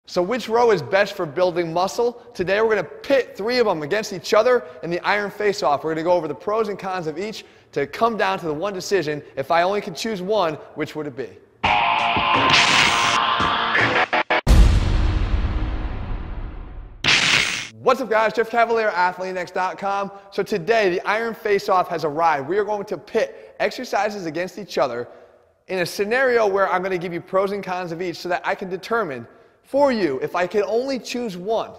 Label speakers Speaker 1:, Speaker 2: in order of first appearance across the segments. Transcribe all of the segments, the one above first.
Speaker 1: So which row is best for building muscle? Today we're going to pit 3 of them against each other in the iron face-off. We're going to go over the pros and cons of each to come down to the one decision. If I only could choose one, which would it be? What's up guys, Jeff Cavaliere, ATHLEAN-X.com. So today the iron face-off has arrived. We are going to pit exercises against each other in a scenario where I'm going to give you pros and cons of each so that I can determine for you, if I could only choose one,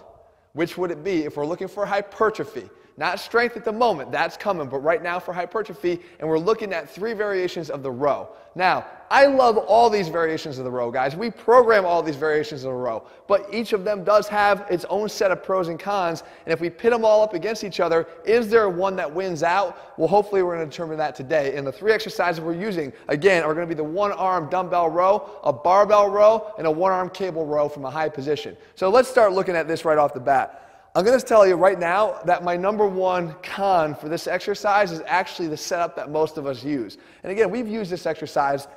Speaker 1: which would it be if we're looking for hypertrophy? Not strength at the moment, that's coming, but right now for hypertrophy, and we're looking at 3 variations of the row. Now, I love all these variations of the row, guys. We program all these variations of the row, but each of them does have its own set of pros and cons, and if we pit them all up against each other, is there one that wins out? Well, hopefully we're going to determine that today. And the 3 exercises we're using, again, are going to be the 1-arm dumbbell row, a barbell row, and a 1-arm cable row from a high position. So let's start looking at this right off the bat. I'm going to tell you right now that my #1 con for this exercise is actually the setup that most of us use. And again, we've used this exercise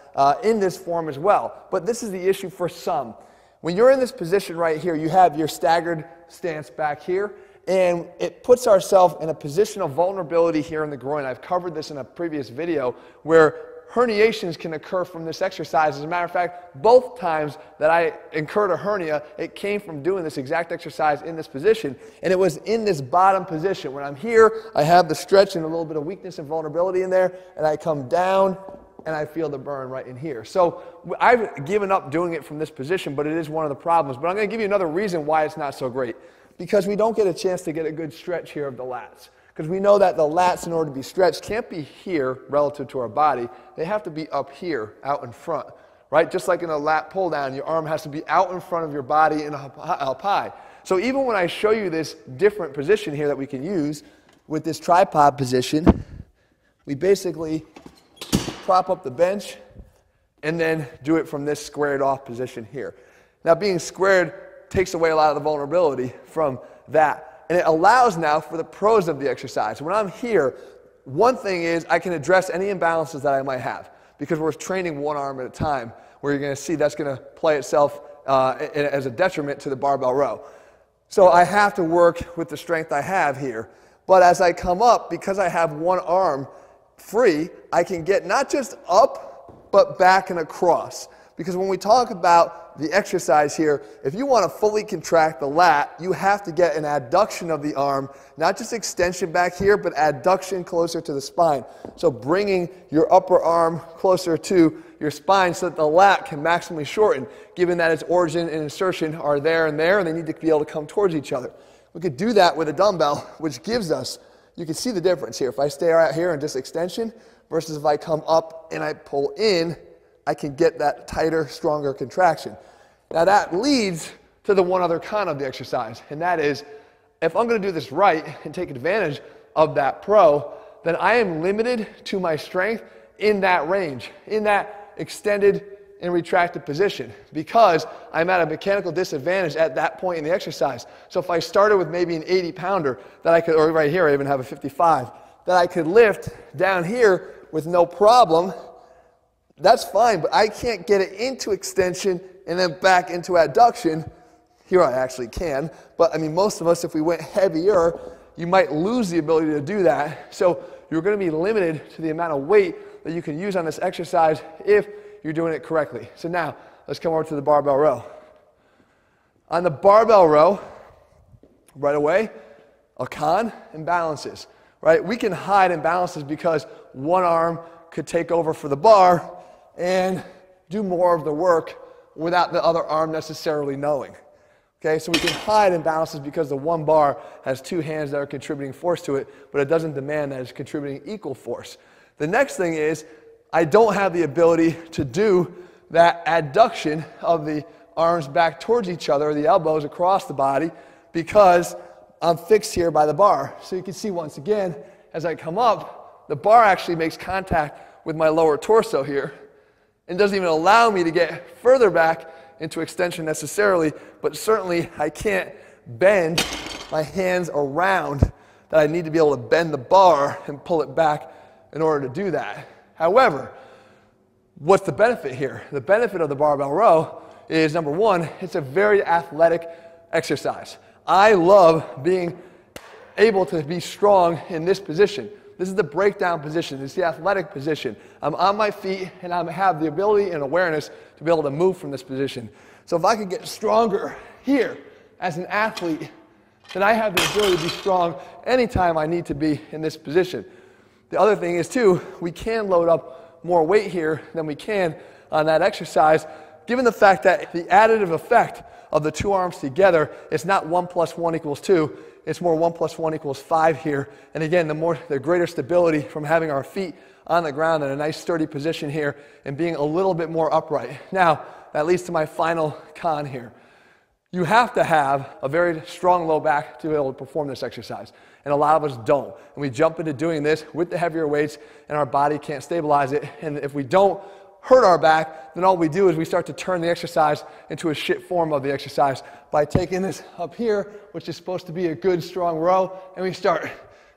Speaker 1: in this form as well, but this is the issue for some. When you're in this position right here, you have your staggered stance back here, and it puts ourselves in a position of vulnerability here in the groin. I've covered this in a previous video where herniations can occur from this exercise. As a matter of fact, both times that I incurred a hernia, it came from doing this exact exercise in this position, and it was in this bottom position. When I'm here, I have the stretch and a little bit of weakness and vulnerability in there, and I come down, and I feel the burn right in here. So I've given up doing it from this position, but it is one of the problems. But I'm going to give you another reason why it's not so great, because we don't get a chance to get a good stretch here of the lats. Because we know that the lats, in order to be stretched, can't be here relative to our body. They have to be up here, out in front, right? Just like in a lat pull down, your arm has to be out in front of your body and up high. So even when I show you this different position here that we can use with this tripod position, we basically prop up the bench and then do it from this squared off position here. Now being squared takes away a lot of the vulnerability from that. And it allows now for the pros of the exercise. When I'm here, one thing is I can address any imbalances that I might have because we're training 1 arm at a time, where you're going to see that's going to play itself as a detriment to the barbell row. So I have to work with the strength I have here. But as I come up, because I have 1 arm free, I can get not just up, but back and across. Because when we talk about the exercise here, if you want to fully contract the lat, you have to get an adduction of the arm, not just extension back here, but adduction closer to the spine. So bringing your upper arm closer to your spine so that the lat can maximally shorten, given that its origin and insertion are there, and they need to be able to come towards each other. We could do that with a dumbbell, which gives us, you can see the difference here. If I stay right here and just extension versus if I come up and I pull in, I can get that tighter, stronger contraction. Now that leads to the one other con of the exercise, and that is, if I'm going to do this right and take advantage of that pro, then I am limited to my strength in that range, in that extended and retracted position, because I'm at a mechanical disadvantage at that point in the exercise. So if I started with maybe an 80-pounder that I could, or right here I even have a 55, that I could lift down here with no problem, that's fine, but I can't get it into extension and then back into adduction. Here I actually can, but I mean, most of us, if we went heavier, you might lose the ability to do that. So you're going to be limited to the amount of weight that you can use on this exercise if you're doing it correctly. So now, let's come over to the barbell row. On the barbell row, right away, a con, imbalances, right? We can hide imbalances because 1 arm could take over for the bar and do more of the work without the other arm necessarily knowing. Okay, so we can hide imbalances because the 1 bar has 2 hands that are contributing force to it, but it doesn't demand that it's contributing equal force. The next thing is, I don't have the ability to do that adduction of the arms back towards each other, the elbows across the body, because I'm fixed here by the bar. So you can see once again, as I come up, the bar actually makes contact with my lower torso here, and doesn't even allow me to get further back into extension necessarily, but certainly I can't bend my hands around that I need to be able to bend the bar and pull it back in order to do that. However, what's the benefit here? The benefit of the barbell row is, number one, it's a very athletic exercise. I love being able to be strong in this position. This is the breakdown position. It's the athletic position. I'm on my feet, and I have the ability and awareness to be able to move from this position. So if I could get stronger here as an athlete, then I have the ability to be strong anytime I need to be in this position. The other thing is, too, we can load up more weight here than we can on that exercise, given the fact that the additive effect of the two arms together, it's not 1 + 1 = 2, it's more 1 + 1 = 5 here. And again, the greater stability from having our feet on the ground in a nice sturdy position here and being a little bit more upright. Now, that leads to my final con here. You have to have a very strong low back to be able to perform this exercise. And a lot of us don't. And we jump into doing this with the heavier weights and our body can't stabilize it. And if we don't hurt our back, then all we do is we start to turn the exercise into a shit form of the exercise by taking this up here, which is supposed to be a good strong row, and we start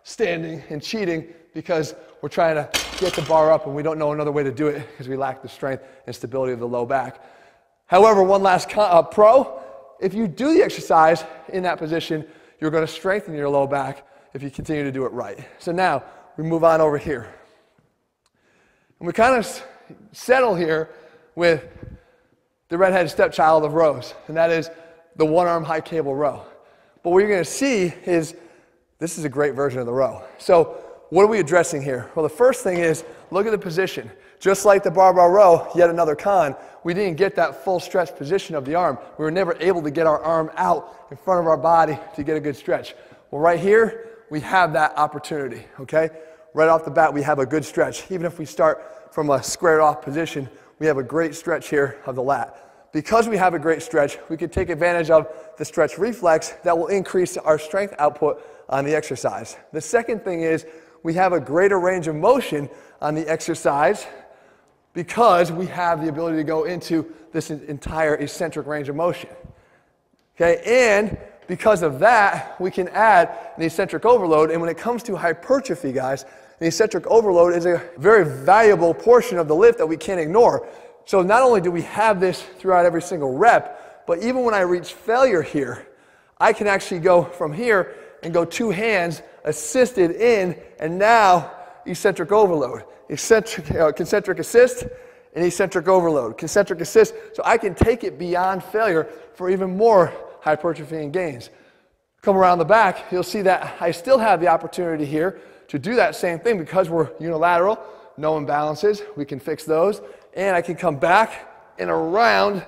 Speaker 1: standing and cheating because we're trying to get the bar up and we don't know another way to do it because we lack the strength and stability of the low back. However, one last pro, if you do the exercise in that position, you're going to strengthen your low back if you continue to do it right. So now we move on over here. And we kind of settle here with the redheaded stepchild of rows, and that is the one-arm high cable row. But what you're going to see is this is a great version of the row. So what are we addressing here? Well, the first thing is look at the position. Just like the barbell row, yet another con, we didn't get that full stretch position of the arm. We were never able to get our arm out in front of our body to get a good stretch. Well, right here, we have that opportunity, okay? Right off the bat, we have a good stretch. Even if we start from a squared off position, we have a great stretch here of the lat. Because we have a great stretch, we can take advantage of the stretch reflex that will increase our strength output on the exercise. The second thing is we have a greater range of motion on the exercise because we have the ability to go into this entire eccentric range of motion. Okay, and because of that, we can add an eccentric overload. And when it comes to hypertrophy, guys, an eccentric overload is a very valuable portion of the lift that we can't ignore. So not only do we have this throughout every single rep, but even when I reach failure here, I can actually go from here and go two hands assisted in, and now eccentric overload. Concentric assist and eccentric overload. Concentric assist, so I can take it beyond failure for even more hypertrophy and gains. Come around the back, you'll see that I still have the opportunity here to do that same thing because we're unilateral, no imbalances, we can fix those, and I can come back and around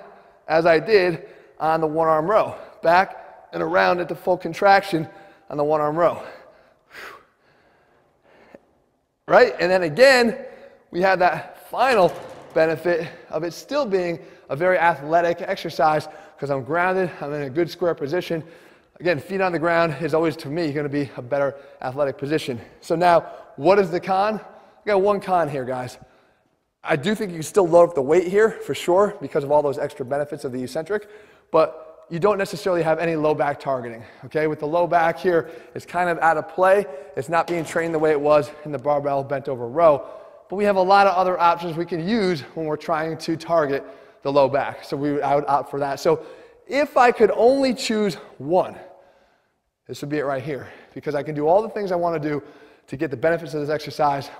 Speaker 1: as I did on the one-arm row. Back and around at the full contraction on the one-arm row. Right? And then again, we have that final benefit of it still being a very athletic exercise because I'm grounded, I'm in a good square position. Again, feet on the ground is always, to me, going to be a better athletic position. So now, what is the con? I got one con here, guys. I do think you can still load up the weight here, for sure, because of all those extra benefits of the eccentric, but you don't necessarily have any low back targeting, okay? With the low back here, it's kind of out of play. It's not being trained the way it was in the barbell bent over row, but we have a lot of other options we can use when we're trying to target the low back, so I would opt for that. So if I could only choose one, this would be it right here, because I can do all the things I want to do to get the benefits of this exercise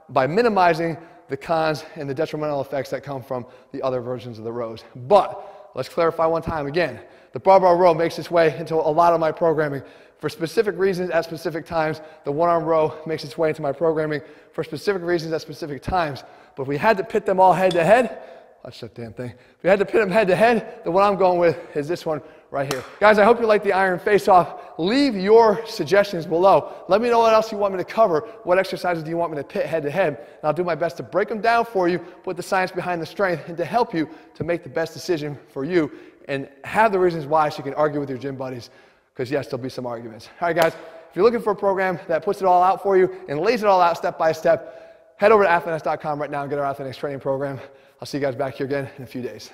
Speaker 1: by minimizing the cons and the detrimental effects that come from the other versions of the rows. But let's clarify one time again. The barbell row makes its way into a lot of my programming for specific reasons at specific times. The one-arm row makes its way into my programming for specific reasons at specific times. But if we had to pit them all head to head, watch that damn thing. If we had to pit them head to head, the one I'm going with is this one right here. Guys, I hope you like the iron face-off. Leave your suggestions below. Let me know what else you want me to cover. What exercises do you want me to pit head to head? And I'll do my best to break them down for you, put the science behind the strength, and to help you to make the best decision for you and have the reasons why so you can argue with your gym buddies. Because yes, there'll be some arguments. All right, guys, if you're looking for a program that puts it all out for you and lays it all out step by step, head over to ATHLEAN-X.com right now and get our ATHLEAN-X training program. I'll see you guys back here again in a few days.